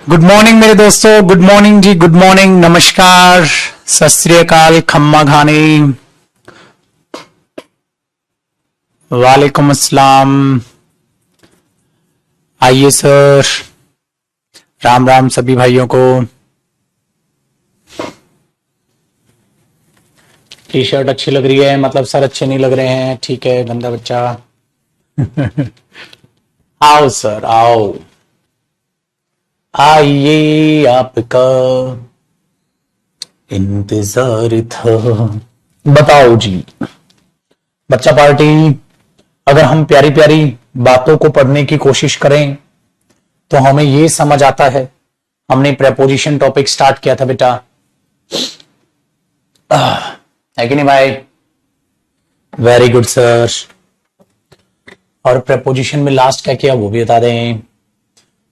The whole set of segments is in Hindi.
गुड मॉर्निंग मेरे दोस्तों, गुड मॉर्निंग जी, गुड मॉर्निंग, नमस्कार, सत श्री अकाल, खम्मा खाने, वालेकुम अस्सलाम। आइए सर, राम राम सभी भाइयों को। टी शर्ट अच्छी लग रही है, मतलब सर अच्छे नहीं लग रहे हैं, ठीक है गंदा बच्चा। आओ सर आओ, आइए आपका इंतजार था। बताओ जी बच्चा पार्टी, अगर हम प्यारी प्यारी बातों को पढ़ने की कोशिश करें तो हमें यह समझ आता है। हमने प्रेपोजिशन टॉपिक स्टार्ट किया था बेटा, है कि नहीं भाई? Very good sir. और प्रेपोजिशन में लास्ट क्या किया वो भी बता दें,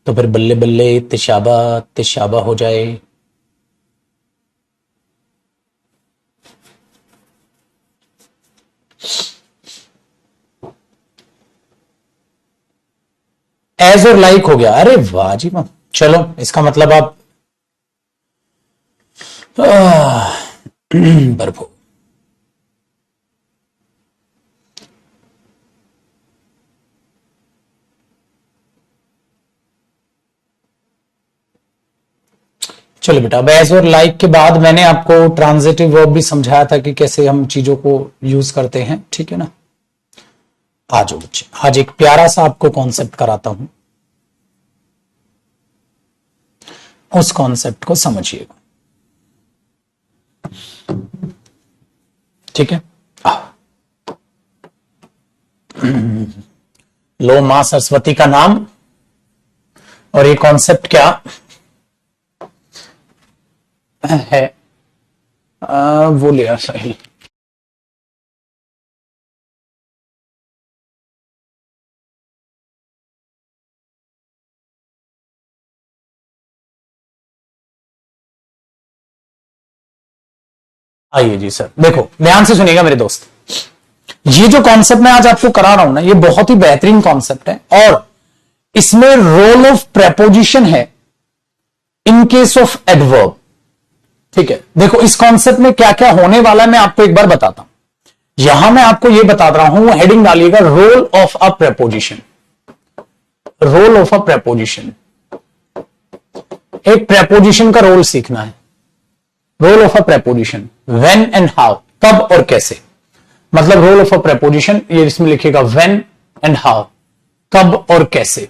तो फिर बल्ले बल्ले तिशाबा तिशाबा हो जाए। एज और लाइक हो गया, अरे वाह जी वाह। चलो इसका मतलब आप बर्फो। चलो बेटा, अब एज और लाइक के बाद मैंने आपको ट्रांजिटिव वर्ब भी समझाया था कि कैसे हम चीजों को यूज करते हैं, ठीक है ना। आ जाओ बच्चे, आज एक प्यारा सा आपको कॉन्सेप्ट कराता हूं, उस कॉन्सेप्ट को समझिएगा, ठीक है। लो मां सरस्वती का नाम, और ये कॉन्सेप्ट क्या है वो लिया सही। आइए जी सर, देखो ध्यान से सुनिएगा मेरे दोस्त, ये जो कॉन्सेप्ट मैं आज आपको करा रहा हूं ना, ये बहुत ही बेहतरीन कॉन्सेप्ट है, और इसमें रोल ऑफ प्रेपोजिशन है इन केस ऑफ एडवर्ब, ठीक है। देखो इस कॉन्सेप्ट में क्या क्या होने वाला है मैं आपको एक बार बताता हूं। यहां मैं आपको यह बता रहा हूं, हेडिंग डालिएगा role of a preposition. Role of a preposition, एक प्रेपोजिशन का रोल सीखना है। Role of a preposition, when and how, कब और कैसे। मतलब रोल ऑफ अ प्रेपोजिशन, ये इसमें लिखिएगा व्हेन एंड हाउ, कब और कैसे।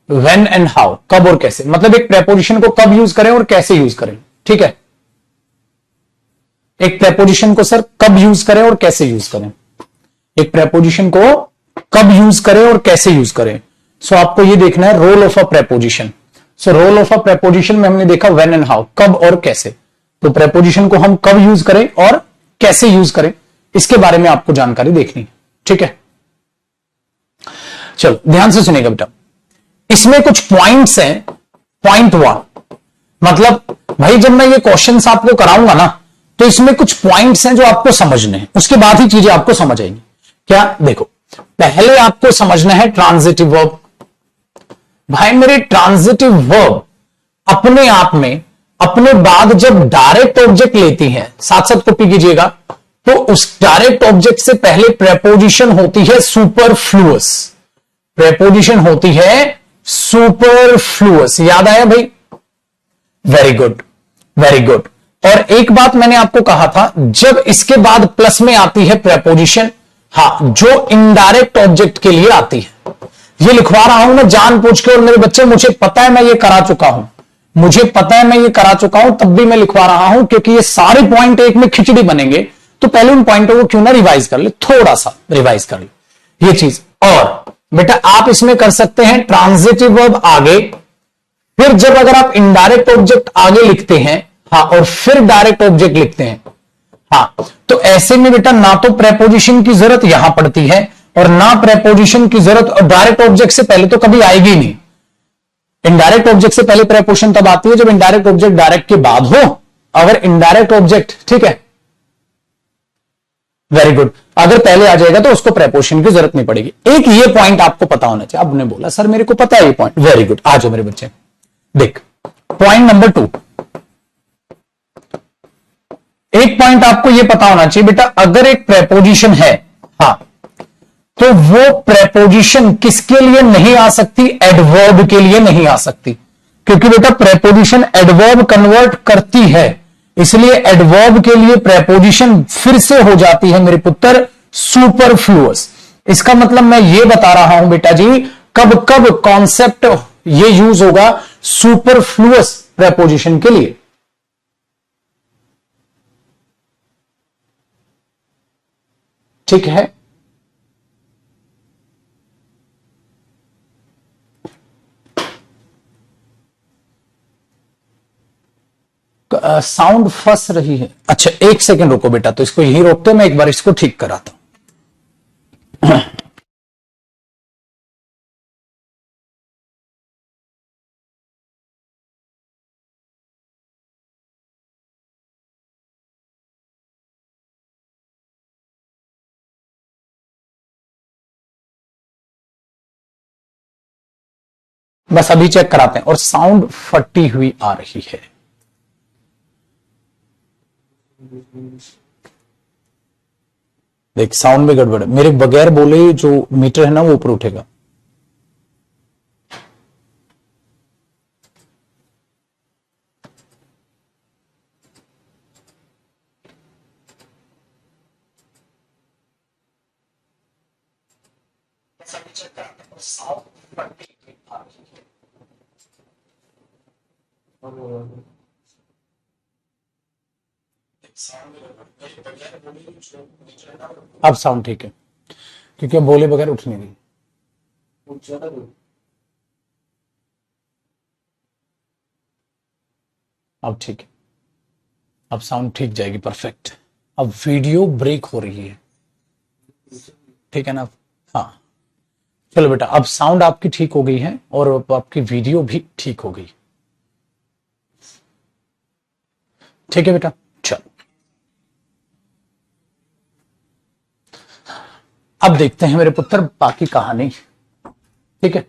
व्हेन एंड हाउ, कब और कैसे, मतलब एक प्रेपोजिशन को कब यूज करें और कैसे यूज करें, ठीक है। एक प्रेपोजिशन को सर कब यूज करें और कैसे यूज करें, एक प्रेपोजिशन को कब यूज करें और कैसे यूज करें। सो आपको यह देखना है role of a preposition. So role of a preposition में हमने देखा व्हेन एंड हाउ, कब और कैसे। तो प्रेपोजिशन को हम कब यूज करें और कैसे यूज करें, इसके बारे में आपको जानकारी देखनी है, ठीक है। चलो ध्यान से सुनिएगा बेटा, इसमें कुछ पॉइंट्स हैं। पॉइंट 1, मतलब भाई जब मैं ये क्वेश्चंस आपको कराऊंगा ना, तो इसमें कुछ पॉइंट्स हैं जो आपको समझने हैं, उसके बाद ही चीजें आपको समझ आएंगी। क्या? देखो पहले आपको समझना है ट्रांजिटिव वर्ब। भाई मेरे ट्रांजिटिव वर्ब अपने आप में अपने बाद जब डायरेक्ट ऑब्जेक्ट लेती हैं, साथ साथ कॉपी कीजिएगा, तो उस डायरेक्ट ऑब्जेक्ट से पहले प्रेपोजिशन होती है सुपरफ्लुअस। प्रेपोजिशन होती है सुपरफ्लुअस, याद आया भाई? Very good very good. और एक बात मैंने आपको कहा था, जब इसके बाद प्लस में आती है प्रेपोजिशन, हाँ, जो इनडायरेक्ट ऑब्जेक्ट के लिए आती है। ये लिखवा रहा हूं मैं जानबूझ के, और मेरे बच्चे मुझे पता है मैं ये करा चुका हूं, मुझे पता है मैं ये करा चुका हूं, तब भी मैं लिखवा रहा हूं क्योंकि ये सारे पॉइंट एक में खिचड़ी बनेंगे, तो पहले उन पॉइंटों को क्यों ना रिवाइज कर ले, थोड़ा सा रिवाइज कर ले ये चीज। और बेटा आप इसमें कर सकते हैं ट्रांजिटिव वर्ब आगे, फिर जब अगर आप इनडायरेक्ट ऑब्जेक्ट आगे लिखते हैं, हाँ, और फिर डायरेक्ट ऑब्जेक्ट लिखते हैं, हाँ, तो ऐसे में बेटा ना तो प्रेपोजिशन की जरूरत यहां पड़ती है और ना प्रेपोजिशन की जरूरत, और डायरेक्ट ऑब्जेक्ट से पहले तो कभी आएगी नहीं। इनडायरेक्ट ऑब्जेक्ट से पहले प्रेपोजिशन तब आती है जब इनडायरेक्ट ऑब्जेक्ट डायरेक्ट के बाद हो। अगर इनडायरेक्ट ऑब्जेक्ट, ठीक है, वेरी गुड, अगर पहले आ जाएगा तो उसको प्रेपोजिशन की जरूरत नहीं पड़ेगी। एक ये पॉइंट आपको पता होना चाहिए। अब ने बोला सर मेरे को पता है ये पॉइंट, वेरी गुड, आ जाओ मेरे बच्चे। देख, पॉइंट नंबर 2, एक पॉइंट आपको यह पता होना चाहिए बेटा, अगर एक प्रेपोजिशन है, हाँ, तो वो प्रेपोजिशन किसके लिए नहीं आ सकती? एडवर्ब के लिए नहीं आ सकती, क्योंकि बेटा प्रेपोजिशन एडवर्ब कन्वर्ट करती है, इसलिए एडवर्ब के लिए प्रेपोजिशन फिर से हो जाती है मेरे पुत्र सुपरफ्लुअस। इसका मतलब मैं ये बता रहा हूं बेटा जी, कब कब कॉन्सेप्ट ये यूज होगा सुपरफ्लुअस प्रेपोजिशन के लिए। ठीक है, साउंड फंस रही है। अच्छा एक सेकंड रुको बेटा, तो इसको यही रोकते, मैं एक बार इसको ठीक कराता हूं। बस अभी चेक कराते हैं, और साउंड फटी हुई आ रही है। देख साउंड में गड़बड़ है, मेरे बगैर बोले जो मीटर है ना वो ऊपर उठेगा। अब साउंड ठीक है, क्योंकि अब बोले बगैर उठ नहीं रही। अब ठीक है, अब साउंड ठीक जाएगी, परफेक्ट। अब वीडियो ब्रेक हो रही है, ठीक है ना? हाँ चलो बेटा, अब साउंड आपकी ठीक हो गई है और आपकी वीडियो भी ठीक हो गई। ठीक है बेटा, चलो अब देखते हैं मेरे पुत्र बाकी कहानी। ठीक है,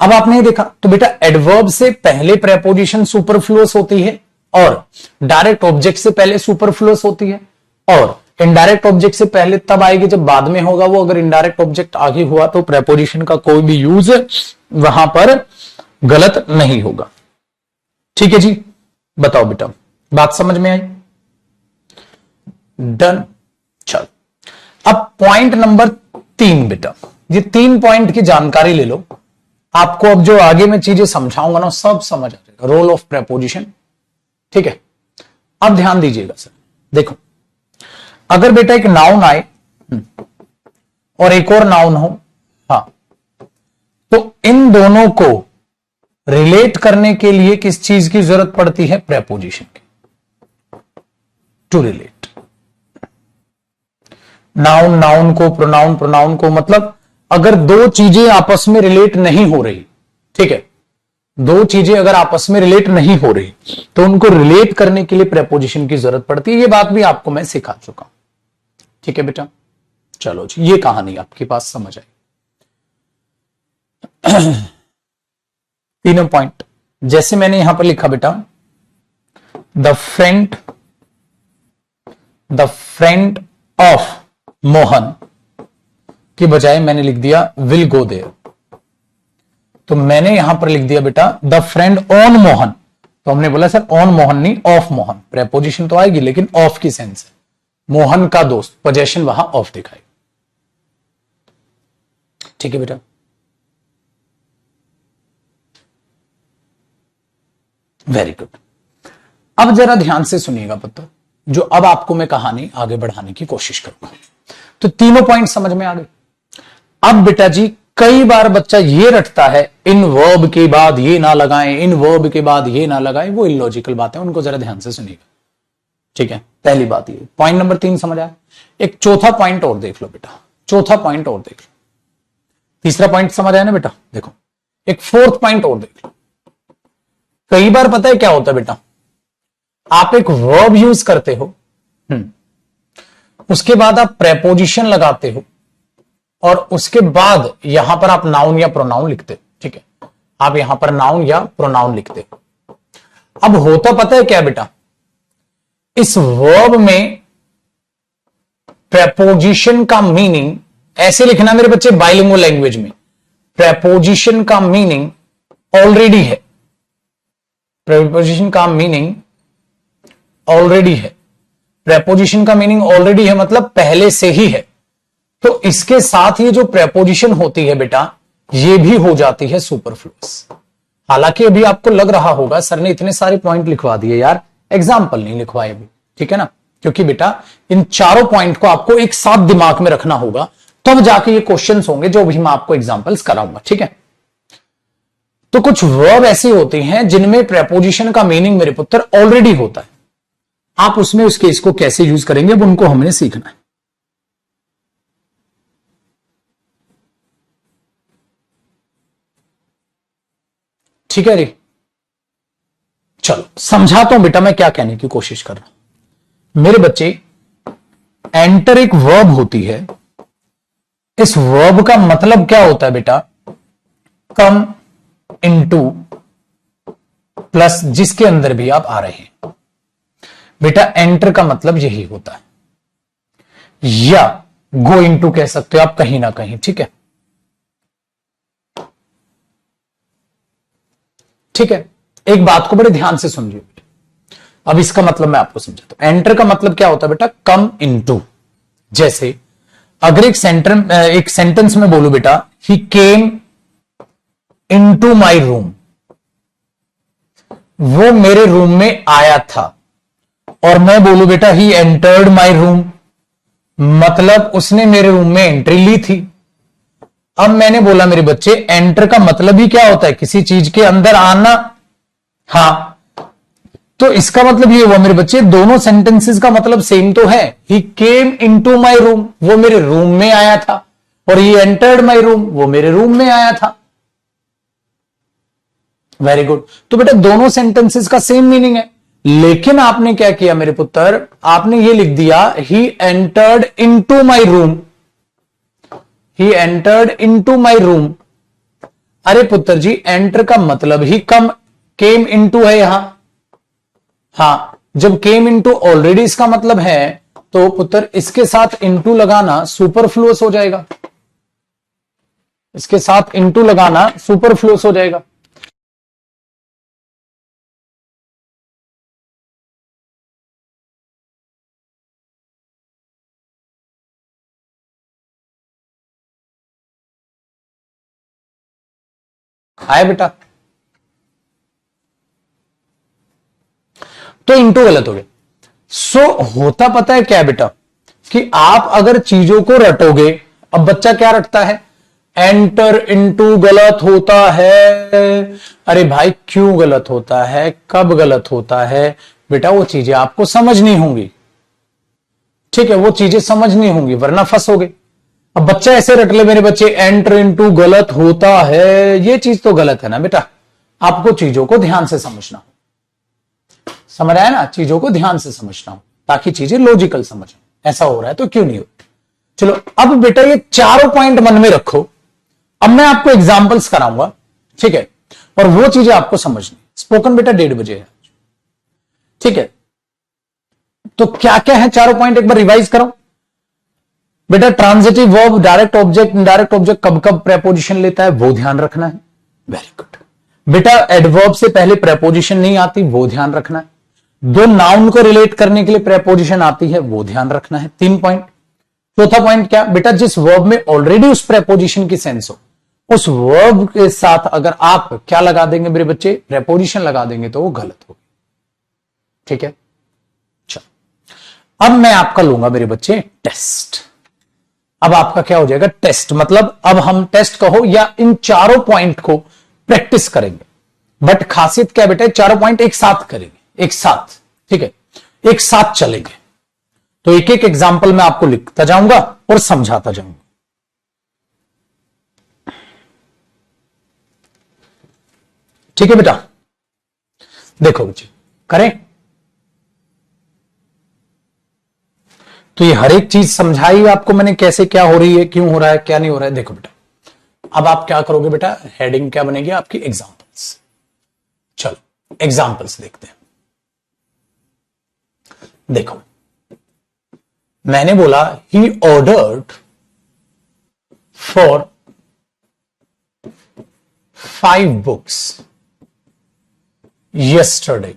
अब आपने ये देखा तो बेटा एडवर्ब से पहले प्रेपोजिशन सुपरफ्लुअस होती है, और डायरेक्ट ऑब्जेक्ट से पहले सुपरफ्लुअस होती है, और इनडायरेक्ट ऑब्जेक्ट से पहले तब आएगी जब बाद में होगा वो। अगर इनडायरेक्ट ऑब्जेक्ट आगे हुआ तो प्रेपोजिशन का कोई भी यूज वहां पर गलत नहीं होगा। ठीक है जी, बताओ बेटा, बात समझ में आई? डन। चल अब पॉइंट नंबर 3 बेटा, ये 3 पॉइंट की जानकारी ले लो, आपको अब जो आगे मैं चीजें समझाऊंगा ना सब समझ आ जाएगा। Role of preposition. ठीक है, अब ध्यान दीजिएगा सर, देखो अगर बेटा एक नाउन आए और एक और नाउन हो, हाँ, तो इन दोनों को रिलेट करने के लिए किस चीज की जरूरत पड़ती है? प्रेपोजिशन की, टू रिलेट। नाउन नाउन को, प्रोनाउन प्रोनाउन को, मतलब अगर दो चीजें आपस में रिलेट नहीं हो रही, ठीक है, दो चीजें अगर आपस में रिलेट नहीं हो रही तो उनको रिलेट करने के लिए प्रेपोजिशन की जरूरत पड़ती है। ये बात भी आपको मैं सिखा चुका हूं। ठीक है बेटा, चलो जी, ये कहानी आपके पास समझ आई। तीनों पॉइंट जैसे मैंने यहां पर लिखा बेटा, द फ्रेंड ऑफ मोहन की बजाय मैंने लिख दिया विल गो देयर, तो मैंने यहां पर लिख दिया बेटा द फ्रेंड ऑन मोहन। तो हमने बोला सर ऑन मोहन नहीं, ऑफ मोहन। प्रेपोजिशन तो आएगी लेकिन ऑफ की सेंस है, मोहन का दोस्त, पोजेशन वहां ऑफ दिखाई। ठीक है बेटा, वेरी गुड। अब जरा ध्यान से सुनिएगा पुत्र, जो अब आपको मैं कहानी आगे बढ़ाने की कोशिश करूंगा। तो तीनों पॉइंट समझ में आ गए। अब बेटा जी कई बार बच्चा ये रटता है इन वर्ब के बाद ये ना लगाएं, इन वर्ब के बाद ये ना लगाएं, वो इलॉजिकल बात है, उनको जरा ध्यान से सुनिएगा। ठीक है, पहली बात ये, पॉइंट नंबर 3 समझ आया। एक चौथा पॉइंट और देख लो बेटा, चौथा पॉइंट और देख लो। तीसरा पॉइंट समझ आया ना बेटा, देखो एक फोर्थ पॉइंट और देख लो। कई बार पता है क्या होता है बेटा, आप एक वर्ब यूज करते हो, उसके बाद आप प्रेपोजिशन लगाते हो, और उसके बाद यहां पर आप नाउन या प्रोनाउन लिखते हो। ठीक है, आप यहां पर नाउन या प्रोनाउन लिखते हो। अब होता पता है क्या बेटा, इस वर्ब में प्रेपोजिशन का मीनिंग ऐसे लिखना मेरे बच्चे बाइलिंगुअल लैंग्वेज में, प्रेपोजिशन का मीनिंग ऑलरेडी है, प्रेपोजिशन का मीनिंग ऑलरेडी है, प्रेपोजिशन का मीनिंग ऑलरेडी है मतलब पहले से ही है। तो इसके साथ ये जो प्रेपोजिशन होती है बेटा, ये भी हो जाती है सुपरफ्लुअस। हालांकि अभी आपको लग रहा होगा सर ने इतने सारे पॉइंट लिखवा दिए यार, एग्जाम्पल नहीं लिखवाए अभी, ठीक है ना, क्योंकि बेटा इन चारों पॉइंट को आपको एक साथ दिमाग में रखना होगा, तब जाके ये क्वेश्चंस होंगे जो भी मैं आपको एग्जांपल्स कराऊंगा, ठीक है। तो कुछ वर्ब ऐसी होती हैं जिनमें प्रेपोजिशन का मीनिंग मेरे पुत्र ऑलरेडी होता है, आप उसमें उस केस को कैसे यूज करेंगे अब उनको हमने सीखना है। ठीक है रे, चलो समझाता हूं बेटा मैं क्या कहने की कोशिश कर रहा हूं। मेरे बच्चे, एंटर एक वर्ब होती है, इस वर्ब का मतलब क्या होता है बेटा, कम इनटू प्लस जिसके अंदर भी आप आ रहे हैं। बेटा एंटर का मतलब यही होता है, या गो इनटू कह सकते हो आप कहीं ना कहीं, ठीक है। ठीक है, एक बात को बड़े ध्यान से समझिए, अब इसका मतलब मैं आपको समझाता हूं। एंटर का मतलब क्या होता है बेटा, कम इनटू। जैसे अगर एक सेंटेंस में बोलू बेटा, ही केम इनटू माय रूम, वो मेरे रूम में आया था, और मैं बोलू बेटा ही एंटर्ड माय रूम, मतलब उसने मेरे रूम में एंट्री ली थी। अब मैंने बोला मेरे बच्चे, एंटर का मतलब ही क्या होता है, किसी चीज के अंदर आना। हाँ, तो इसका मतलब ये हुआ मेरे बच्चे, दोनों सेंटेंसेस का मतलब सेम तो है। He came into my room, वो मेरे रूम में आया था, और ही एंटर्ड माय रूम, वो मेरे रूम में आया था। Very good. तो बेटा दोनों सेंटेंसेस का सेम मीनिंग है, लेकिन आपने क्या किया मेरे पुत्र, आपने ये लिख दिया he entered into my room, he entered into my room. अरे पुत्र जी, एंटर का मतलब ही कम, केम इनटू है यहां। हाँ, जब केम इनटू ऑलरेडी इसका मतलब है, तो पुत्र इसके साथ इनटू लगाना सुपरफ्लुअस हो जाएगा, इसके साथ इनटू लगाना सुपरफ्लुअस हो जाएगा। आया बेटा, तो इनटू गलत हो गया। सो होता पता है क्या बेटा, कि आप अगर चीजों को रटोगे, अब बच्चा क्या रटता है, एंटर इनटू गलत होता है। अरे भाई क्यों गलत होता है, कब गलत होता है बेटा, वो चीजें आपको समझनी होंगी, ठीक है, वो चीजें समझनी होंगी वरना फंसोगे। अब बच्चा ऐसे रट ले मेरे बच्चे, एंटर इनटू गलत होता है, ये चीज तो गलत है ना बेटा, आपको चीजों को ध्यान से समझना हो, समझ आया ना, चीजों को ध्यान से समझना हो ताकि चीजें लॉजिकल समझ। ऐसा हो रहा है तो क्यों नहीं हो। चलो अब बेटा ये चारों पॉइंट मन में रखो, अब मैं आपको एग्जांपल्स कराऊंगा, ठीक है, और वो चीजें आपको समझनी। स्पोकन बेटा 1:30 बजे है, ठीक है। तो क्या क्या है चारों पॉइंट, एक बार रिवाइज करो बेटा। Transitive verb, direct object, indirect object कब कब प्रेपोजिशन लेता है वो ध्यान रखना है। वेरी गुड बेटा। एडवर्ब से पहले प्रेपोजिशन नहीं आती, वो ध्यान रखना है। दो नाउन को रिलेट करने के लिए प्रेपोजिशन आती है, वो ध्यान रखना है। 3 पॉइंट। चौथा पॉइंट क्या बेटा, जिस वर्ब में ऑलरेडी उस प्रेपोजिशन की सेंस हो, उस वर्ब के साथ अगर आप क्या लगा देंगे मेरे बच्चे, प्रेपोजिशन लगा देंगे तो वो गलत होगी, ठीक है। चलो अब मैं आपका लूंगा मेरे बच्चे टेस्ट। अब आपका क्या हो जाएगा, टेस्ट, मतलब अब हम टेस्ट कहो या इन चारों पॉइंट को प्रैक्टिस करेंगे। बट खासियत क्या बेटा, चारों पॉइंट एक साथ करेंगे, एक साथ, ठीक है, एक साथ चलेंगे। तो एक एक एग्जाम्पल मैं आपको लिखता जाऊंगा और समझाता जाऊंगा। ठीक है बेटा, देखो बच्चे करें। तो ये हर एक चीज समझाई आपको मैंने, कैसे क्या हो रही है, क्यों हो रहा है, क्या नहीं हो रहा है। देखो बेटा, अब आप क्या करोगे बेटा, हेडिंग क्या बनेगी आपकी, एग्जाम्पल्स। चलो एग्जाम्पल्स देखते हैं। देखो मैंने बोला he ordered for 5 books yesterday।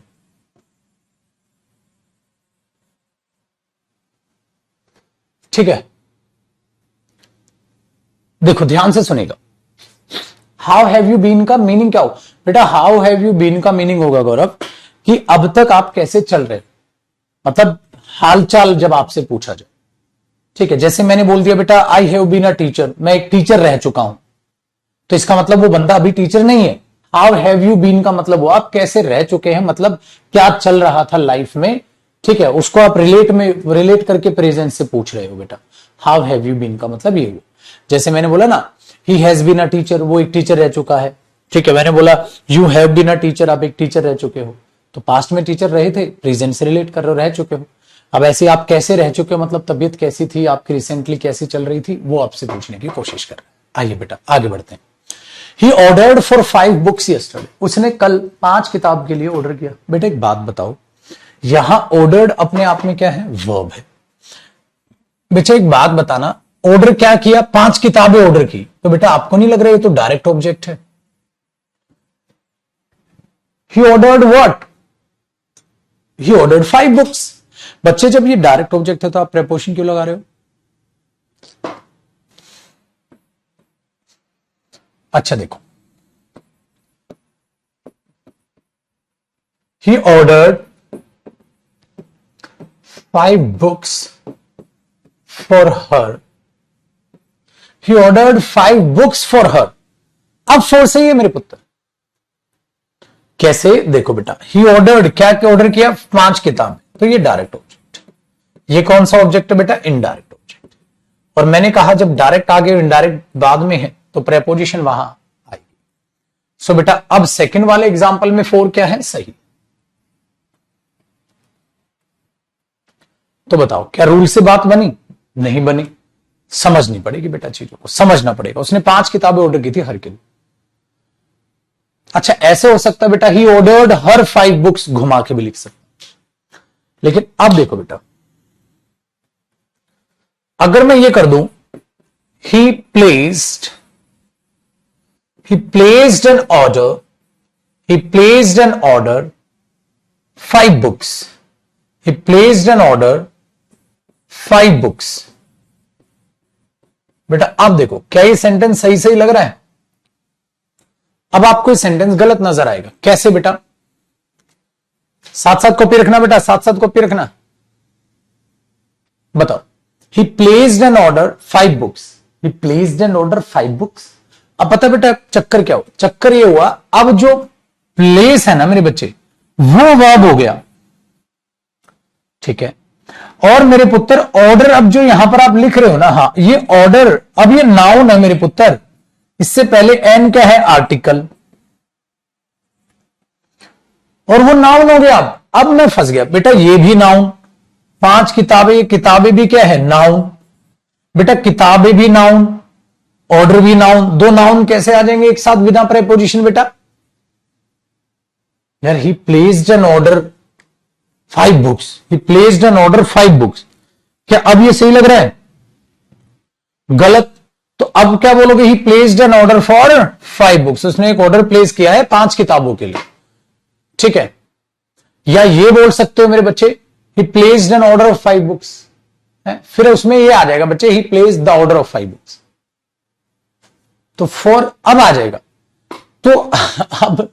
ठीक है, देखो ध्यान से सुनेगा। हाउ हैव यू बीन का मीनिंग क्या हो बेटा, हाउ हैव यू बीन का मीनिंग होगा गौरव कि अब तक आप कैसे चल रहे, मतलब हालचाल जब आपसे पूछा जाए। ठीक है, जैसे मैंने बोल दिया बेटा I have been a teacher, मैं एक टीचर रह चुका हूं, तो इसका मतलब वो बंदा अभी टीचर नहीं है। हाउ हैव यू बीन का मतलब वो आप कैसे रह चुके हैं, मतलब क्या चल रहा था लाइफ में। ठीक है, उसको आप रिलेट करके प्रेजेंट से पूछ रहे हो बेटा। हाउ हैव यू बीन का मतलब ये हुआ। जैसे मैंने बोला ना he has been a teacher, वो एक टीचर रह चुका है। ठीक है, मैंने बोला you have been a teacher, आप एक टीचर रह चुके हो, तो पास्ट में टीचर रहे थे, प्रेजेंट से रिलेट कर रहे हो, रह चुके हो। अब ऐसे आप कैसे रह चुके हो, मतलब तबीयत कैसी थी आपकी, रिसेंटली कैसी चल रही थी, वो आपसे पूछने की कोशिश कर रहे हैं। आइए बेटा आगे बढ़ते हैं। He ordered for 5 books yesterday। उसने कल 5 किताब के लिए ऑर्डर किया। बेटा एक बात बताओ, यहां ऑर्डर्ड अपने आप में क्या है, वर्ब है। बेटा एक बात बताना, ऑर्डर क्या किया, 5 किताबें ऑर्डर की, तो बेटा आपको नहीं लग रहा है तो डायरेक्ट ऑब्जेक्ट है। He ordered what? He ordered 5 books। बच्चे जब ये डायरेक्ट ऑब्जेक्ट है तो आप प्रेपोजिशन क्यों लगा रहे हो? अच्छा देखो, he ordered 5 books for her। he ordered 5 books for her। अब फोर सही है मेरे पुत्र, कैसे देखो बेटा, he ordered क्या ऑर्डर किया, 5 किताब, तो ये डायरेक्ट ऑब्जेक्ट। ये कौन सा ऑब्जेक्ट है बेटा, इनडायरेक्ट ऑब्जेक्ट। और मैंने कहा जब डायरेक्ट आगे इनडायरेक्ट बाद में है तो प्रेपोजिशन वहां आएगी। सो बेटा अब सेकंड वाले एग्जांपल में 4 क्या है, सही। तो बताओ क्या रूल से बात बनी, नहीं बनी। समझनी पड़ेगी बेटा, चीजों को समझना पड़ेगा। उसने 5 किताबें ऑर्डर की थी हर के लिए। अच्छा ऐसे हो सकता है बेटा ही ऑर्डर्ड हर 5 बुक्स, घुमा के भी लिख सकता। लेकिन अब देखो बेटा, अगर मैं ये कर दूं he placed an order, he placed an order 5 books। he placed an order 5 books। बेटा अब देखो क्या ये सेंटेंस सही सही लग रहा है? अब आपको ये सेंटेंस गलत नजर आएगा। कैसे बेटा, साथ साथ कॉपी रखना बेटा, साथ साथ कॉपी रखना। बताओ, he placed an order 5 books। he placed an order 5 books। अब पता बेटा चक्कर क्या हो, चक्कर ये हुआ अब जो प्लेस है ना मेरे बच्चे, वो वर्ब हो गया। ठीक है, और मेरे पुत्र ऑर्डर अब जो यहां पर आप लिख रहे हो ना, हाँ ये ऑर्डर अब ये नाउन है मेरे पुत्र। इससे पहले एन क्या है, आर्टिकल, और वो नाउन हो गया। अब मैं फंस गया बेटा, ये भी नाउन, 5 किताबें, ये किताबें भी क्या है, नाउन। बेटा किताबें भी नाउन, ऑर्डर भी नाउन, दो नाउन कैसे आ जाएंगे एक साथ बिना प्रेपोजिशन बेटा? यार he placed an order 5 books, he placed an order 5 books. क्या अब ये सही लग रहा है? गलत। तो अब क्या बोलोगे, he placed an order for 5 books. उसने एक ऑर्डर प्लेस किया है 5 किताबों के लिए। ठीक है, या ये बोल सकते हो मेरे बच्चे, he placed an order of 5 books, फिर उसमें ये आ जाएगा बच्चे, he placed the order of 5 books. तो 4 अब आ जाएगा। तो अब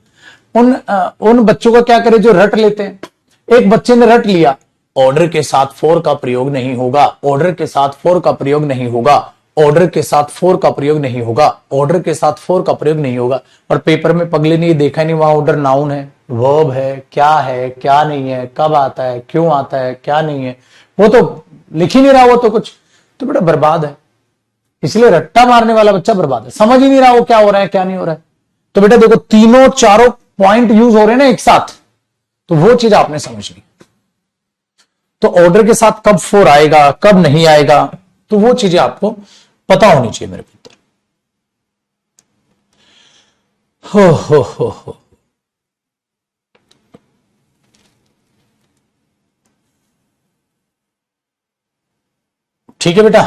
उन बच्चों का क्या करें जो रट लेते हैं। एक बच्चे ने रट लिया, ऑर्डर के साथ 4 का प्रयोग नहीं होगा, ऑर्डर के साथ 4 का प्रयोग नहीं होगा, ऑर्डर के साथ 4 का प्रयोग नहीं होगा, ऑर्डर के साथ 4 का प्रयोग नहीं होगा। और पेपर में पगले ने देखा नहीं वहां ऑर्डर नाउन है, वर्ब है, क्या नहीं है, कब आता है, क्यों आता है, क्या नहीं है, वो तो लिख ही नहीं रहा, वो तो कुछ, तो बेटा बर्बाद है। इसलिए रट्टा मारने वाला बच्चा बर्बाद है, समझ ही नहीं रहा वो क्या हो रहा है क्या नहीं हो रहा है। तो बेटा देखो तीनों चारों पॉइंट यूज हो रहे हैं ना एक साथ, तो वो चीज आपने समझनी। तो ऑर्डर के साथ कब 4 आएगा, कब नहीं आएगा, तो वो चीजें आपको पता होनी चाहिए मेरे पुत्र। हो। ठीक है बेटा,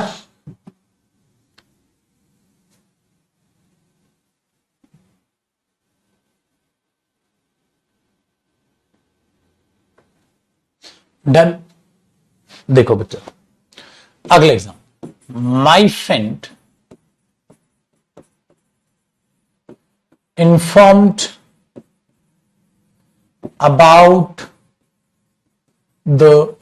डन। देखो बच्चा, अगले exam, my friend informed about the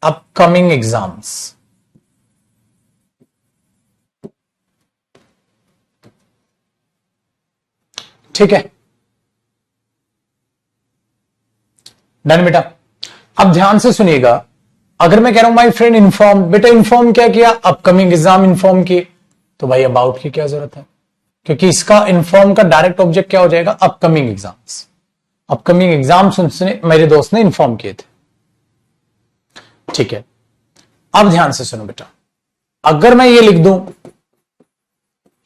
upcoming exams. ठीक है, डन बेटा। अब ध्यान से सुनिएगा, अगर मैं कह रहा हूं माई फ्रेंड इन्फॉर्म, बेटा इन्फॉर्म क्या किया, अपकमिंग एग्जाम इन्फॉर्म किए, तो भाई अबाउट की क्या जरूरत है, क्योंकि इसका इन्फॉर्म का डायरेक्ट ऑब्जेक्ट क्या हो जाएगा, अपकमिंग एग्जाम्स। अपकमिंग एग्जाम्स उसने, मेरे दोस्त ने इन्फॉर्म किए थे। ठीक है, अब ध्यान से सुनो बेटा, अगर मैं ये लिख दूं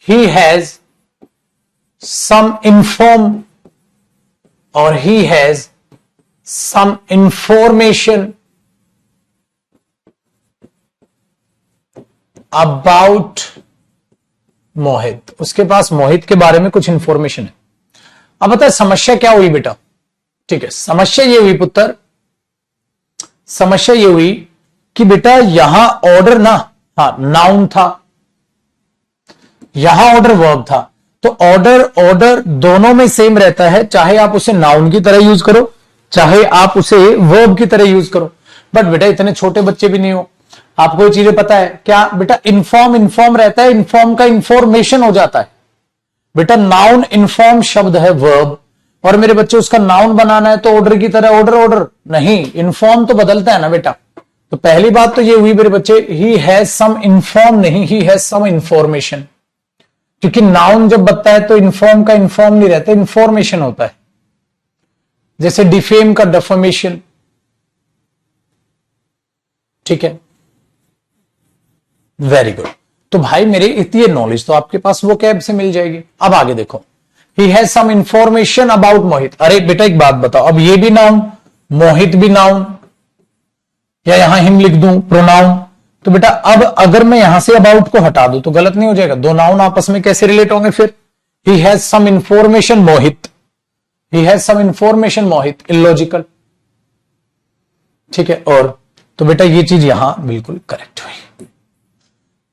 ही हैज सम इन्फॉर्म और he has some information about Mohit, उसके पास मोहित के बारे में कुछ इंफॉर्मेशन है। अब बता समस्या क्या हुई बेटा। ठीक है, समस्या ये हुई पुत्र, समस्या ये हुई कि बेटा यहां ऑर्डर ना, हाँ नाउन था, यहां ऑर्डर वर्ब था, तो ऑर्डर दोनों में सेम रहता है, चाहे आप उसे नाउन की तरह यूज करो, चाहे आप उसे वर्ब की तरह यूज करो। बट बेटा इतने छोटे बच्चे भी नहीं हो, आपको ये चीजें पता है क्या बेटा, इन्फॉर्म रहता है, इन्फॉर्म का इंफॉर्मेशन हो जाता है बेटा। नाउन इन्फॉर्म शब्द है वर्ब, और मेरे बच्चे उसका नाउन बनाना है तो ऑर्डर की तरह, ऑर्डर नहीं, इन्फॉर्म तो बदलता है ना बेटा। तो पहली बात तो ये हुई मेरे बच्चे, ही हैज सम इन्फॉर्म नहीं, ही हैज सम इंफॉर्मेशन, क्योंकि नाउन जब बनता है तो इन्फॉर्म का इन्फॉर्म नहीं रहता, इंफॉर्मेशन होता है, जैसे डिफेम का डेफर्मेशन। ठीक है, वेरी गुड। तो भाई मेरे इतनी नॉलेज तो आपके पास वो कैब से मिल जाएगी। अब आगे देखो, he has some information about Mohit. अरे बेटा एक बात बताओ, अब ये भी नाउन, मोहित भी नाउन, या यहां हिम लिख दूं प्रोनाउन, तो बेटा अब अगर मैं यहां से अबाउट को हटा दूं तो गलत नहीं हो जाएगा, दो नाउन आपस में कैसे रिलेट होंगे फिर। He has some information Mohit, he has some information Mohit, illogical. ठीक है, और तो बेटा ये चीज यहां बिल्कुल करेक्ट हुई।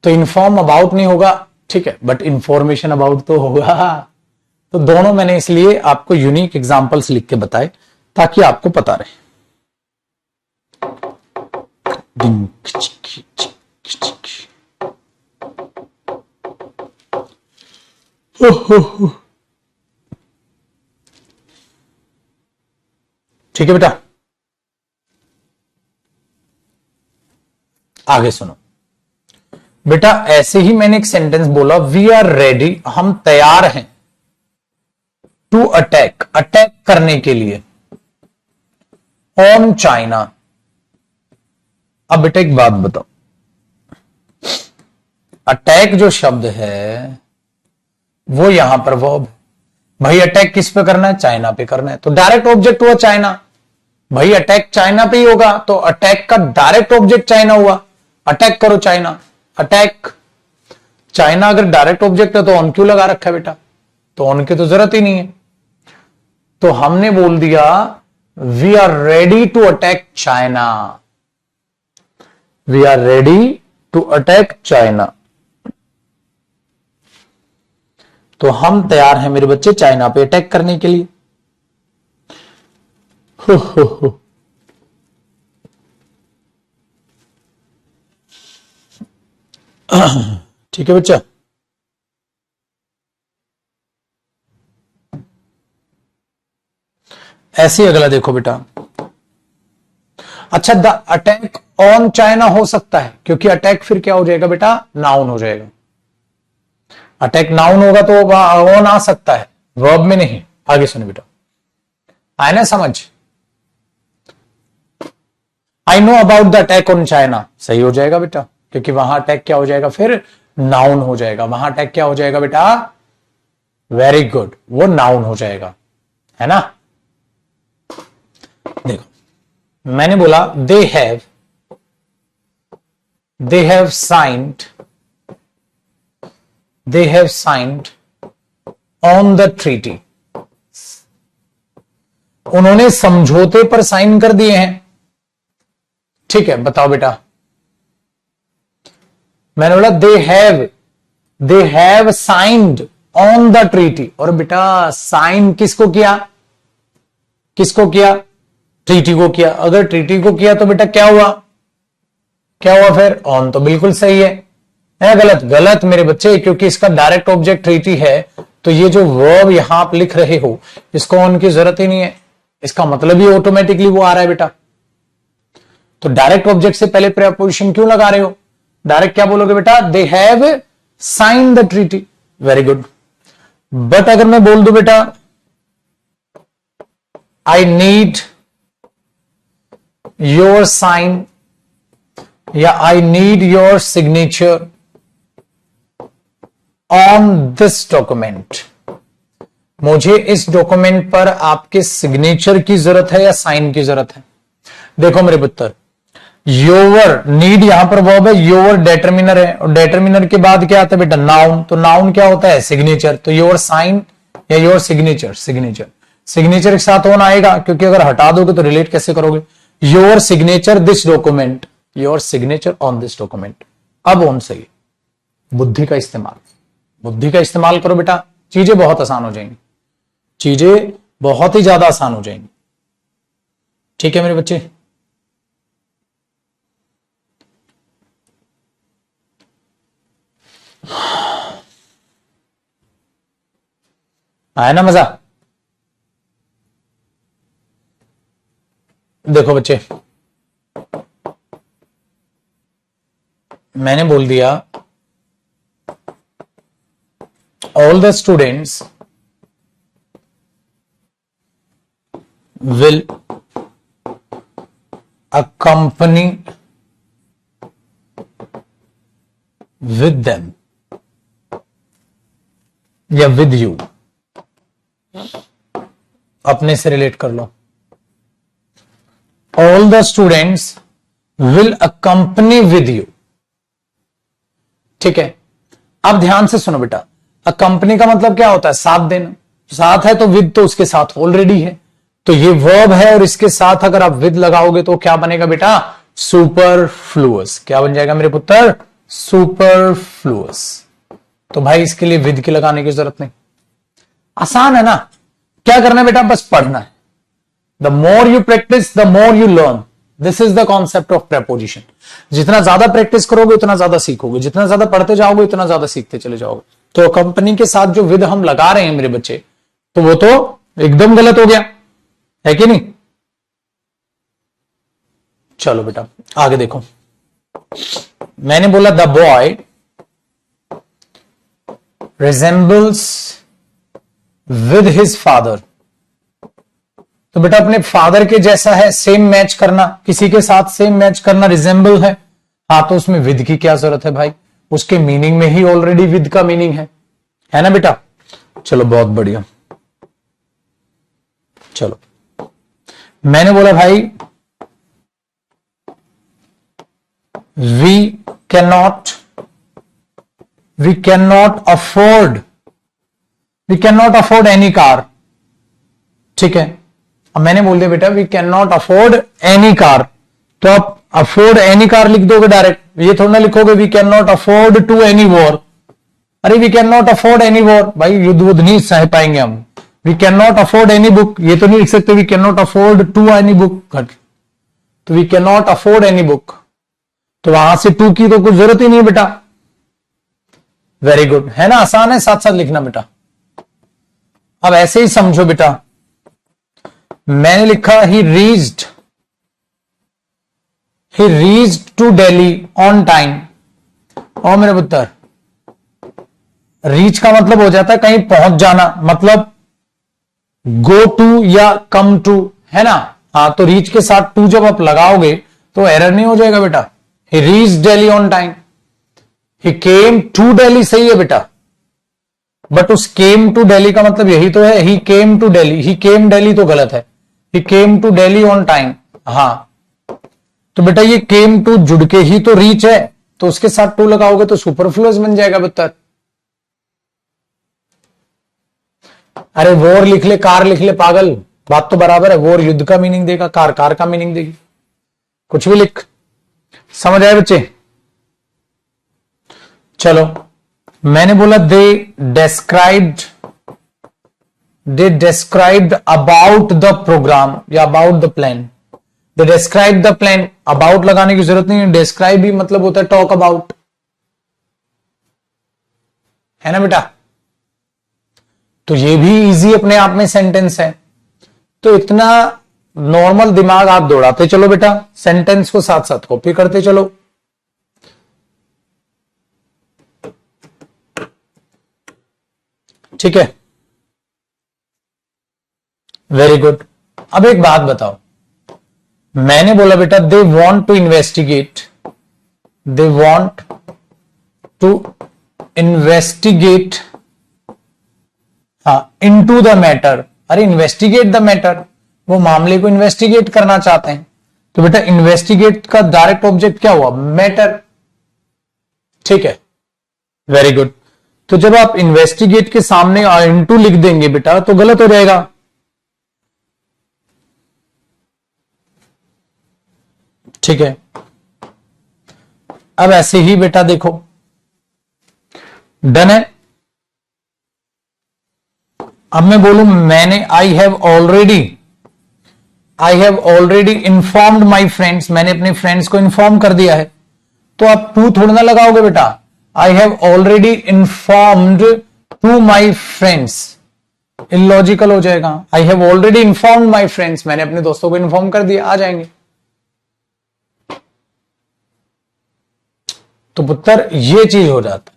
तो इन्फॉर्म अबाउट नहीं होगा, ठीक है, बट इंफॉर्मेशन अबाउट तो होगा। तो दोनों मैंने इसलिए आपको यूनिक एग्जांपल्स लिख के बताए ताकि आपको पता रहे। ठीक है बेटा, आगे सुनो बेटा। ऐसे ही मैंने एक सेंटेंस बोला, वी आर रेडी, हम तैयार हैं, टू अटैक, अटैक करने के लिए, ऑन चाइना। अब बेटा एक बात बताओ, अटैक जो शब्द है वो यहां पर वर्ब, भाई अटैक किस पे करना है, चाइना पे करना है, तो डायरेक्ट ऑब्जेक्ट हुआ चाइना। भाई अटैक चाइना पे ही होगा, तो अटैक का डायरेक्ट ऑब्जेक्ट चाइना हुआ, अटैक करो चाइना, अटैक चाइना। अगर डायरेक्ट ऑब्जेक्ट है तो ऑन क्यों लगा रखा है बेटा, तो ऑन की तो जरूरत ही नहीं है। तो हमने बोल दिया we are ready to attack China, we are ready to attack China. तो हम तैयार हैं मेरे बच्चे चाइना पे अटैक करने के लिए। हो। ठीक है बच्चा, ऐसे अगला देखो बेटा। अच्छा, द अटैक ऑन चाइना हो सकता है, क्योंकि अटैक फिर क्या हो जाएगा बेटा, नाउन हो जाएगा। अटैक नाउन होगा तो ऑन आ सकता है, वर्ब में नहीं। आगे सुनो बेटा, आए ना समझ। I know about the attack on China, सही हो जाएगा बेटा, क्योंकि वहां अटैक क्या हो जाएगा, फिर नाउन हो जाएगा। वहां अटैक क्या हो जाएगा बेटा, वेरी गुड, वो नाउन हो जाएगा, है ना। देखो मैंने बोला they have signed on the treaty, उन्होंने समझौते पर साइन कर दिए हैं। ठीक है, बताओ बेटा। मैंने बोला they have signed on the treaty, और बेटा साइन किसको किया, ट्रीटी को किया। अगर ट्रीटी को किया तो बेटा क्या हुआ फिर, ऑन तो बिल्कुल सही है गलत? गलत मेरे बच्चे, क्योंकि इसका डायरेक्ट ऑब्जेक्ट ट्रीटी है, तो ये जो वर्ब यहां आप लिख रहे हो इसको ऑन की जरूरत ही नहीं है, इसका मतलब ही ऑटोमेटिकली वो आ रहा है बेटा। तो डायरेक्ट ऑब्जेक्ट से पहले प्रीपोजिशन क्यों लगा रहे हो? डायरेक्ट क्या बोलोगे बेटा, they have sign the treaty, very good. But अगर मैं बोल दूं बेटा आई नीड योर साइन या I need your signature on this document, मुझे इस डॉक्यूमेंट पर आपके सिग्नेचर की जरूरत है या साइन की जरूरत है? देखो मेरे पुत्र, योर नीड यहां पर वर्ब है, योर डिटरमिनर है, और डिटरमिनर के बाद क्या आता है बेटा, नाउन। तो नाउन क्या होता है, सिग्नेचर। तो योर साइन या योर सिग्नेचर के साथ ऑन आएगा, क्योंकि अगर हटा दोगे तो रिलेट कैसे करोगे। Your signature this document, your signature on this document, अब ऑन सही। बुद्धि का इस्तेमाल करो बेटा, चीजें बहुत आसान हो जाएंगी, चीजें बहुत ही ज्यादा आसान हो जाएंगी। ठीक है मेरे बच्चे, आया ना मजा? देखो बच्चे, मैंने बोल दिया all the students will accompany with them या with you, अपने से रिलेट कर लो। All the students will accompany with you, ठीक है। अब ध्यान से सुनो बेटा, accompany का मतलब क्या होता है, साथ देना। साथ है तो with तो उसके साथ ऑलरेडी है, तो ये वर्ब है और इसके साथ अगर आप विद लगाओगे तो क्या बनेगा बेटा, सुपरफ्लुअस। क्या बन जाएगा मेरे पुत्र, सुपरफ्लुअस। तो भाई इसके लिए विद की लगाने की जरूरत नहीं, आसान है ना। क्या करना है बेटा, बस पढ़ना है। The more you practice the more you learn, this is the concept of preposition. जितना ज्यादा प्रैक्टिस करोगे उतना ज्यादा सीखोगे, जितना ज्यादा पढ़ते जाओगे उतना ज्यादा सीखते चले जाओगे। तो कंपनी के साथ जो विद हम लगा रहे हैं मेरे बच्चे, तो वो तो एकदम गलत हो गया, है कि नहीं। चलो बेटा आगे देखो, मैंने बोला the boy resembles with his father, तो बेटा अपने फादर के जैसा है, सेम मैच करना, किसी के साथ सेम मैच करना रिजेंबल है। हाँ तो उसमें विद की क्या जरूरत है भाई, उसके मीनिंग में ही ऑलरेडी विद का मीनिंग है ना बेटा। चलो बहुत बढ़िया, चलो मैंने बोला भाई we can not afford any car, ठीक है। अब मैंने बोल दिया बेटा we can not afford any car, तो आप अफोर्ड एनी कार लिख दोगे डायरेक्ट, ये थोड़ा ना लिखोगे we can not afford to any war. अरे we can not afford any war, भाई युद्ध वुद्ध नहीं सह पाएंगे हम। We can not afford any book, ये तो नहीं लिख सकते we can not afford to any book, तो we can not afford any book, तो वहां से टू की तो कुछ जरूरत ही नहीं है बेटा। वेरी गुड, है ना, आसान है, साथ साथ लिखना बेटा। अब ऐसे ही समझो बेटा, मैंने लिखा he reached to Delhi on time, और मेरे पुत्र रीच का मतलब हो जाता है कहीं पहुंच जाना, मतलब गो टू या कम टू, है ना। हाँ तो रीच के साथ टू जब आप लगाओगे तो एरर नहीं हो जाएगा बेटा। He reach Delhi on time, he came to Delhi, सही है बेटा। बट उस केम टू दिल्ली का मतलब यही तो है, he came to Delhi, he came Delhi तो गलत है, he came to Delhi on time. हाँ, तो बेटा ये केम टू जुड़ के ही तो रीच है, तो उसके साथ टू लगाओगे तो सुपरफ्लुअस बन जाएगा बेटा। अरे वॉर लिख ले, कार लिख ले पागल, बात तो बराबर है। वॉर युद्ध का मीनिंग देगा, कार कार का मीनिंग देगी, कुछ भी लिख। समझ आए बच्चे? चलो, मैंने बोला दे डिस्क्राइब्ड अबाउट द प्रोग्राम या about the plan. They describe the plan, about लगाने की जरूरत नहीं है, डिस्क्राइब भी मतलब होता है टॉक अबाउट, है ना बेटा? तो ये भी इजी अपने आप में सेंटेंस है। तो इतना नॉर्मल दिमाग आप दौड़ाते चलो बेटा, सेंटेंस को साथ साथ कॉपी करते चलो। ठीक है, वेरी गुड। अब एक बात बताओ, मैंने बोला बेटा they want to investigate, they want to investigate into the matter. अरे इन्वेस्टिगेट द मैटर, वो मामले को इन्वेस्टिगेट करना चाहते हैं। तो बेटा इन्वेस्टिगेट का डायरेक्ट ऑब्जेक्ट क्या हुआ? मैटर। ठीक है, वेरी गुड। तो जब आप इन्वेस्टिगेट के सामने इनटू लिख देंगे बेटा तो गलत हो जाएगा। ठीक है, अब ऐसे ही बेटा देखो, डन है। अब मैं बोलूं मैंने आई have already informed my friends, मैंने अपने फ्रेंड्स को इन्फॉर्म कर दिया है, तो आप टू थोड़ा ना लगाओगे बेटा। I have already informed to my friends, illogical हो जाएगा। I have already informed my friends, मैंने अपने दोस्तों को इन्फॉर्म कर दिया, आ जाएंगे। तो पुत्र ये चीज हो जाता।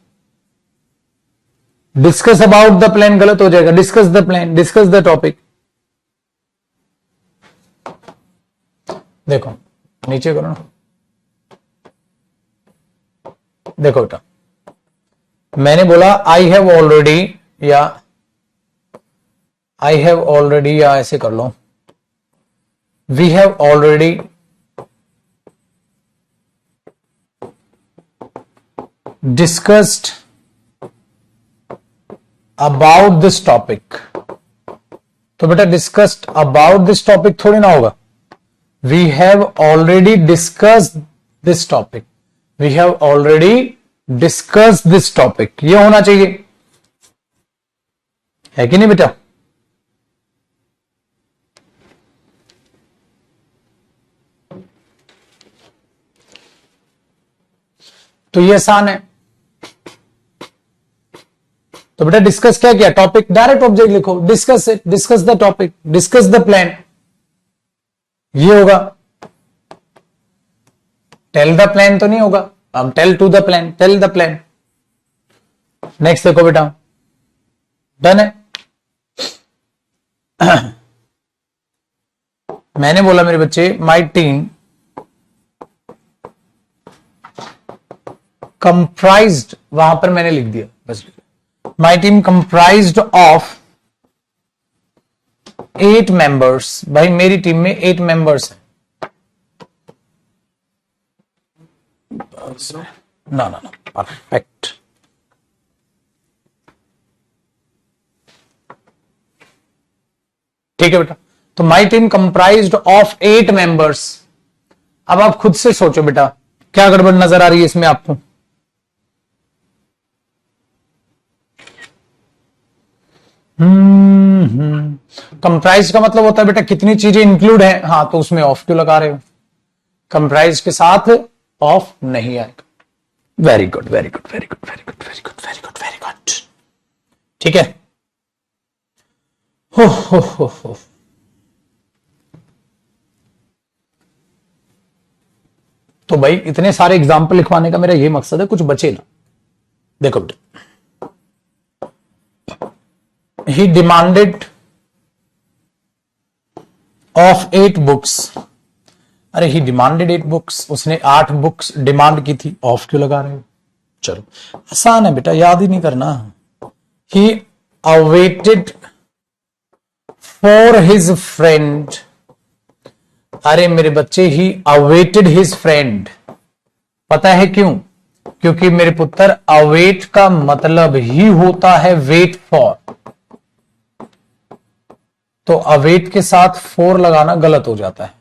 डिस्कस अबाउट द प्लान गलत हो जाएगा, discuss the plan, discuss the topic. देखो नीचे करो ना, देखो बेटा मैंने बोला आई हैव ऑलरेडी या ऐसे कर लो, we have already discussed about this topic. तो बेटा डिस्कस्ड अबाउट दिस टॉपिक थोड़ी ना होगा, we have already discussed this topic, we have already discussed this topic, ये होना चाहिए, है कि नहीं बेटा? तो ये आसान है। तो बेटा डिस्कस क्या किया? टॉपिक, डायरेक्ट ऑब्जेक्ट लिखो, discuss it, discuss the topic, discuss the plan, ये होगा। टेल द प्लान तो नहीं होगा, अब tell to the plan, tell the plan. Next देखो बेटा, डन है। मैंने बोला मेरे बच्चे माई टीम कंप्राइज्ड, वहां पर मैंने लिख दिया बस, my team comprised of 8 members. भाई मेरी टीम में 8 मेंबर्स हैं। ना ना ना, परफेक्ट। ठीक है बेटा, तो my team comprised of 8 members. अब आप खुद से सोचो बेटा, क्या गड़बड़ नजर आ रही है इसमें आपको? कंप्राइज का मतलब होता है बेटा कितनी चीजें इंक्लूड है। हाँ, तो उसमें ऑफ क्यों लगा रहे हो? कंप्राइज के साथ ऑफ नहीं आएगा। Very good, very good, very good, very good, very good, very good, very good. ठीक है, हो। तो भाई इतने सारे एग्जाम्पल लिखवाने का मेरा ये मकसद है, कुछ बचे ना। देखो बेटा, he demanded of 8 books। अरे he demanded 8 books, उसने 8 बुक्स डिमांड की थी, ऑफ क्यों लगा रहे हो? चलो आसान है बेटा, याद ही नहीं करना। ही अवेटेड फॉर हिज फ्रेंड। अरे मेरे बच्चे, ही अवेटेड हिज फ्रेंड। पता है क्यों? क्योंकि मेरे पुत्र अवेट का मतलब ही होता है वेट फॉर। तो अवेट के साथ फॉर लगाना गलत हो जाता है।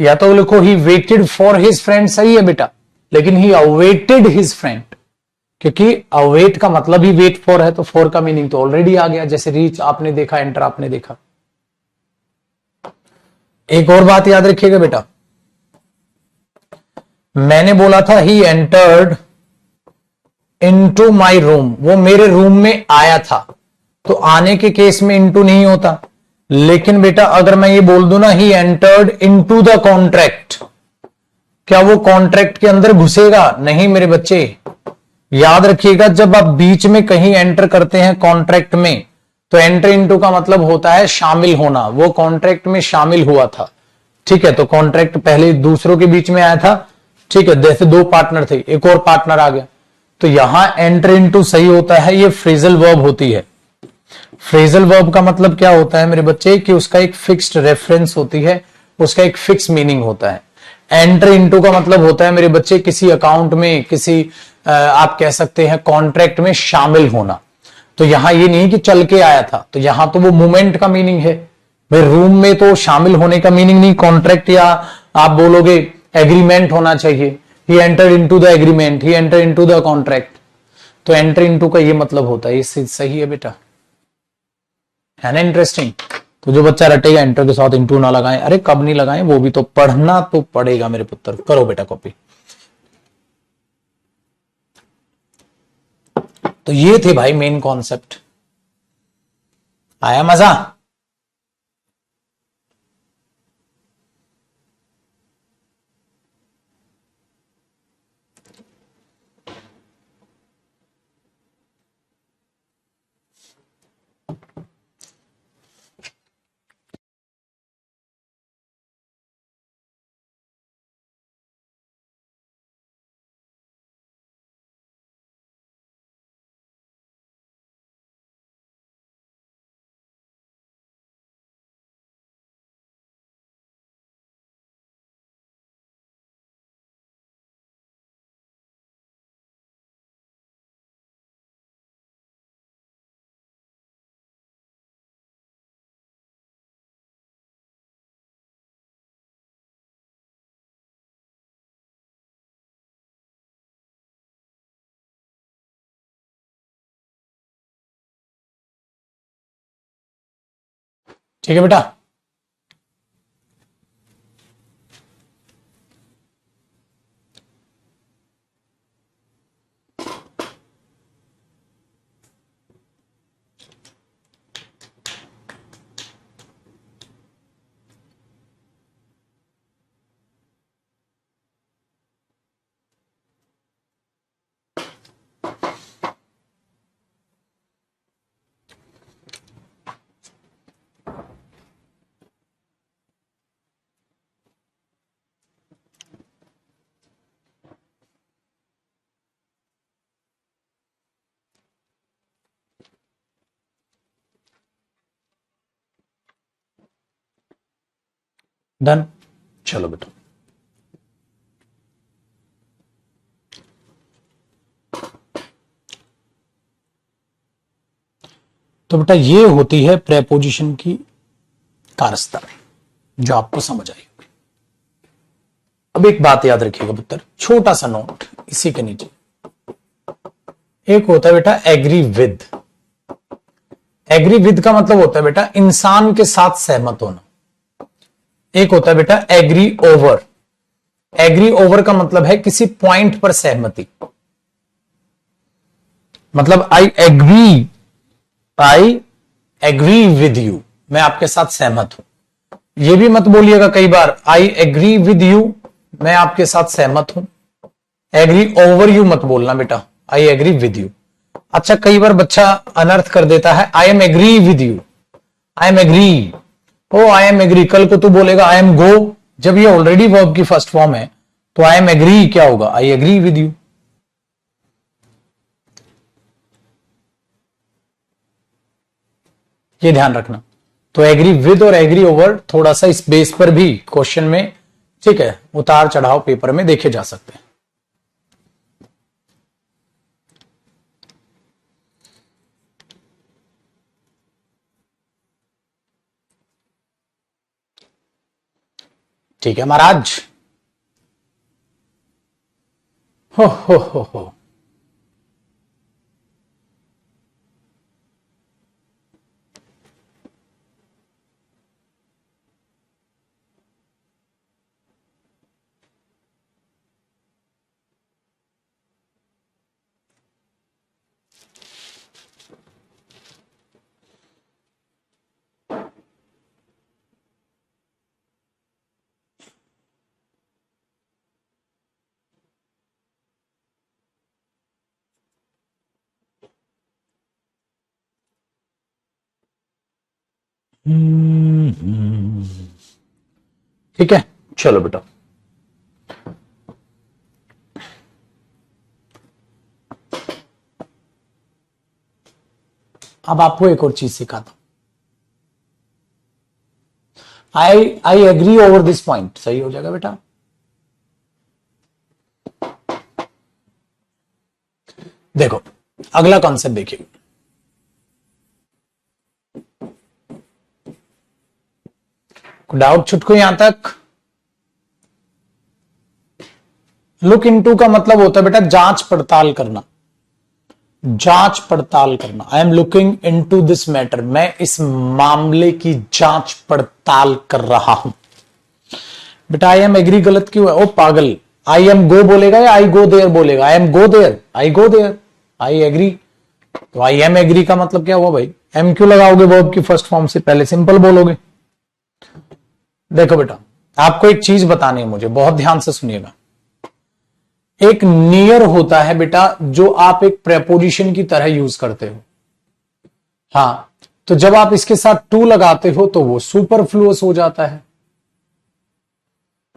या तो लिखो he waited for his friend, सही है बेटा, लेकिन ही अवेटेड हिज फ्रेंड, क्योंकि अवेट का मतलब ही वेट फॉर है, तो फॉर का मीनिंग तो ऑलरेडी आ गया। जैसे रीच आपने देखा, एंटर आपने देखा। एक और बात याद रखिएगा बेटा, मैंने बोला था he entered into my room, वो मेरे रूम में आया था। तो आने के केस में इनटू नहीं होता। लेकिन बेटा अगर मैं ये बोल दूं ना, he entered into the contract, क्या वो कॉन्ट्रैक्ट के अंदर घुसेगा? नहीं मेरे बच्चे। याद रखिएगा, जब आप बीच में कहीं एंटर करते हैं कॉन्ट्रैक्ट में, तो एंटर इनटू का मतलब होता है शामिल होना। वो कॉन्ट्रैक्ट में शामिल हुआ था, ठीक है। तो कॉन्ट्रैक्ट पहले दूसरों के बीच में आया था, ठीक है। जैसे दो पार्टनर थे, एक और पार्टनर आ गया, तो यहां एंटर इनटू सही होता है, ये फ्रेजल वर्ब होती है। फ्रेजल वर्ब का मतलब क्या होता है मेरे बच्चे, कि उसका एक फिक्स्ड रेफरेंस होती है, उसका एक फिक्स मीनिंग होता है। एंटर इनटू का मतलब होता है मेरे बच्चे किसी अकाउंट में, किसी आप कह सकते हैं कॉन्ट्रैक्ट में शामिल होना। तो यहां ये नहीं कि चल के आया था, तो यहां तो वो मूवमेंट का मीनिंग है भाई। रूम में तो शामिल होने का मीनिंग नहीं, कॉन्ट्रैक्ट या आप बोलोगे एग्रीमेंट होना चाहिए। He enter into the agreement, he enter into the contract. तो एंटर इनटू का ये मतलब होता है। ये सही है बेटा, है ना इंटरेस्टिंग। तो जो बच्चा रटेगा एंटर के साथ इंटू ना लगाएं, अरे कब नहीं लगाएं, वो भी तो पढ़ना तो पड़ेगा मेरे पुत्र। करो बेटा कॉपी। तो ये थे भाई मेन कॉन्सेप्ट। आया मजा? ठीक है बेटा। डन। चलो बेटा, तो बेटा ये होती है प्रेपोजिशन की कारस्ता, जो आपको समझ आई होगी। अब एक बात याद रखिएगा पुत्र, छोटा सा नोट इसी के नीचे। एक होता है बेटा एग्री विद। एग्री विद का मतलब होता है बेटा इंसान के साथ सहमत होना। एक होता है बेटा एग्री ओवर। एग्री ओवर का मतलब है किसी पॉइंट पर सहमति। मतलब आई एग्री विद यू, मैं आपके साथ सहमत हूं। ये भी मत बोलिएगा कई बार आई एग्री विद यू, मैं आपके साथ सहमत हूं। एग्री ओवर यू मत बोलना बेटा, आई एग्री विद यू। अच्छा कई बार बच्चा अनर्थ कर देता है I am agree with you, I am agree, oh I am agree. कल को तू बोलेगा आई एम गो, जब ये ऑलरेडी वर्ब की फर्स्ट फॉर्म है, तो आई एम एग्री क्या होगा, आई एग्री विद यू। ये ध्यान रखना। तो एग्री विद और एग्री ओवर थोड़ा सा इस बेस पर भी क्वेश्चन में, ठीक है, उतार चढ़ाव पेपर में देखे जा सकते हैं। ठीक है महाराज। हो। ठीक है, चलो बेटा। अब आपको एक और चीज सिखाता हूं। I agree over this point, सही हो जाएगा बेटा। देखो अगला कॉन्सेप्ट देखिए। डाउट छुटको यहां तक? लुक इनटू का मतलब होता है बेटा जांच पड़ताल करना, जांच पड़ताल करना। I am looking into this matter, मैं इस मामले की जांच पड़ताल कर रहा हूं। बेटा आई एम एग्री गलत क्यों है? ओ पागल, आई एम गो बोलेगा या आई गो देयर बोलेगा? I am go there, I go there, I agree. तो आई एम एग्री का मतलब क्या हुआ भाई? एम क्यों लगाओगे वर्ब की फर्स्ट फॉर्म से? पहले सिंपल बोलोगे। देखो बेटा आपको एक चीज बतानी है मुझे, बहुत ध्यान से सुनिएगा। एक नियर होता है बेटा जो आप एक प्रेपोजिशन की तरह यूज करते हो। हां, तो जब आप इसके साथ टू लगाते हो तो वो सुपरफ्लुअस हो जाता है।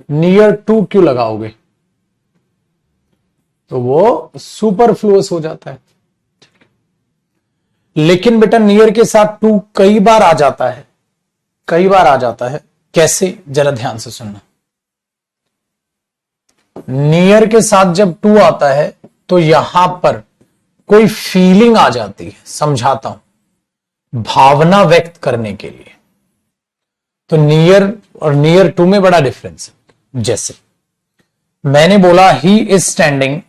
नियर टू क्यों लगाओगे? तो वो सुपरफ्लुअस हो जाता है। लेकिन बेटा नियर के साथ टू कई बार आ जाता है, कई बार आ जाता है। कैसे? जरा ध्यान से सुनना। नियर के साथ जब टू आता है तो यहां पर कोई फीलिंग आ जाती है, समझाता हूं, भावना व्यक्त करने के लिए। तो नियर और नियर टू में बड़ा डिफरेंस है। जैसे मैंने बोला he is standing,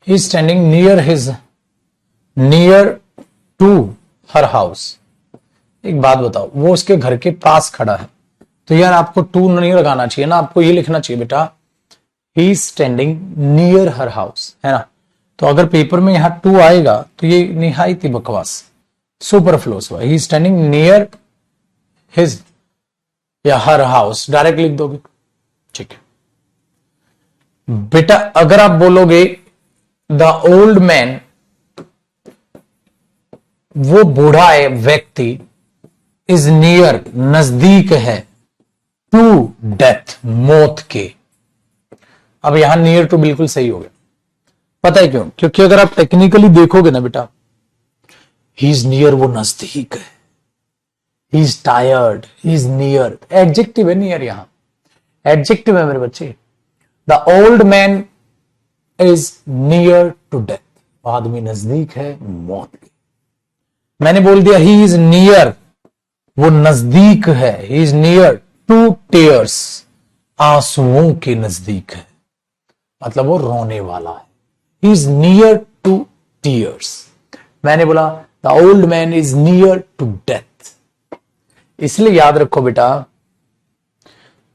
he is standing near to her house. एक बात बताओ, वो उसके घर के पास खड़ा है तो यार आपको टू नहीं लगाना चाहिए ना, आपको ये लिखना चाहिए बेटा ही is standing near her house, है ना। तो अगर पेपर में यहां टू आएगा तो ये निहायत ही बकवास, सुपरफ्लुअस हुआ। ही इज स्टैंडिंग नियर हिज या हर हाउस, डायरेक्ट लिख दोगे, ठीक है बेटा। अगर आप बोलोगे द ओल्ड मैन, वो बूढ़ा व्यक्ति, इज नियर, नजदीक है, टू डेथ, मौत के। अब यहां नियर टू बिल्कुल सही हो गया। पता है क्यों? क्योंकि अगर आप टेक्निकली देखोगे ना बेटा, ही इज नियर, वो नजदीक है, he is tired, he is near, adjective है नियर, यहां एडजेक्टिव है मेरे बच्चे। The old man is near to death, आदमी नजदीक है मौत के। मैंने बोल दिया ही इज नियर, वो नजदीक है, he is near to tears, आंसुओं के नजदीक है, मतलब वो रोने वाला है। He is near to tears. मैंने बोला the old man is near to death. इसलिए याद रखो बेटा,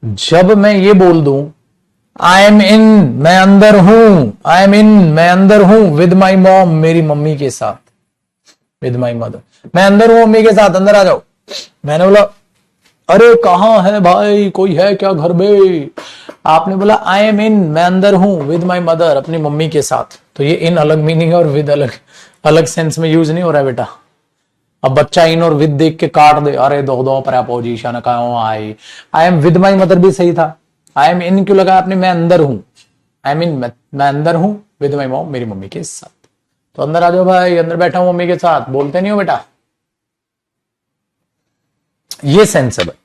जब मैं ये बोल दूं आई एम इन, मैं अंदर हूं, आई एम इन, मैं अंदर हूं, विद माई मॉम, मेरी मम्मी के साथ, विद माई मदर, मैं अंदर हूं मम्मी के साथ, अंदर आ जाओ। मैंने बोला अरे कहां है भाई, कोई है क्या घर में? आपने बोला आई एम इन, मैं अंदर हूं, विद माई मदर, अपनी मम्मी के साथ। तो ये इन अलग मीनिंग है और विद अलग अलग सेंस में यूज नहीं हो रहा है बेटा। अब बच्चा इन और विद देख के काट दे, अरे दो प्रपोजिशन कहां I am with my mother भी सही था, आई एम इन क्यों लगा आपने? मैं अंदर हूं, आई मीन मैं अंदर हूं विद माई मॉम, मेरी मम्मी के साथ। तो अंदर आ जाओ भाई, अंदर बैठा हूं मम्मी के साथ, बोलते नहीं हो बेटा, ये सेंस है भाई।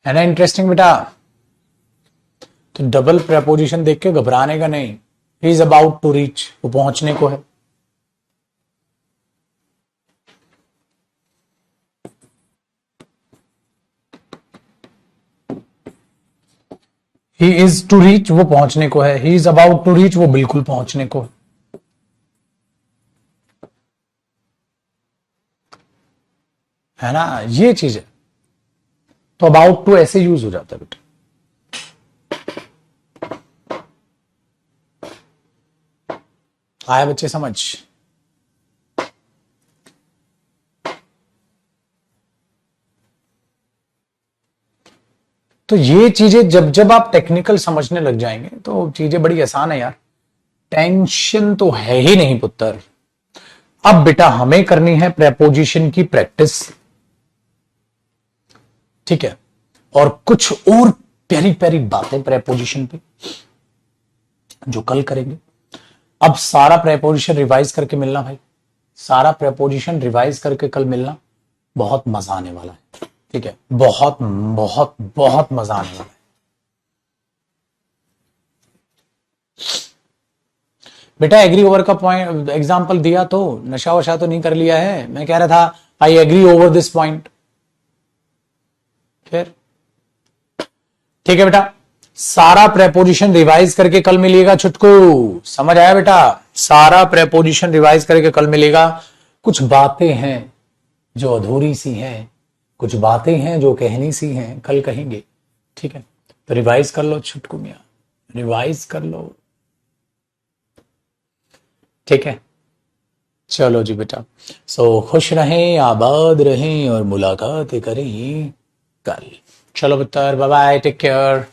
है ना इंटरेस्टिंग बेटा। तो डबल प्रेपोजिशन देख के घबराने का नहीं, he is about to reach, वो पहुंचने को है। ही इज टू रीच, वो पहुंचने को है। He is about to reach, वो बिल्कुल पहुंचने को है ना, ये चीज है। तो अबाउट टू ऐसे यूज हो जाता है बेटा। आया बच्चे समझ? तो ये चीजें जब जब आप टेक्निकल समझने लग जाएंगे तो चीजें बड़ी आसान है यार, टेंशन तो है ही नहीं पुत्र। अब बेटा हमें करनी है प्रेपोजिशन की प्रैक्टिस, ठीक है, और कुछ और प्यारी प्यारी बातें प्रेपोजिशन पे जो कल करेंगे। अब सारा प्रेपोजिशन रिवाइज करके मिलना भाई, सारा प्रेपोजिशन रिवाइज करके कल मिलना, बहुत मजा आने वाला है, ठीक है, बहुत बहुत बहुत मजा आने वाला है। बेटा एग्री ओवर का पॉइंट एग्जांपल दिया तो नशा वशा तो नहीं कर लिया है, मैं कह रहा था I agree over this point. फिर ठीक है बेटा, सारा प्रेपोजिशन रिवाइज करके कल मिलेगा छुटकू, समझ आया बेटा? सारा प्रेपोजिशन रिवाइज करके कल मिलेगा। कुछ बातें हैं जो अधूरी सी हैं, कुछ बातें हैं जो कहनी सी हैं, कल कहेंगे, ठीक है? तो रिवाइज कर लो छुटकू मियां, रिवाइज कर लो, ठीक है? चलो जी बेटा, सो खुश रहें, आबाद रहें और मुलाकात करें कल। चलो पुत्र, बाय बाय, टेक केयर।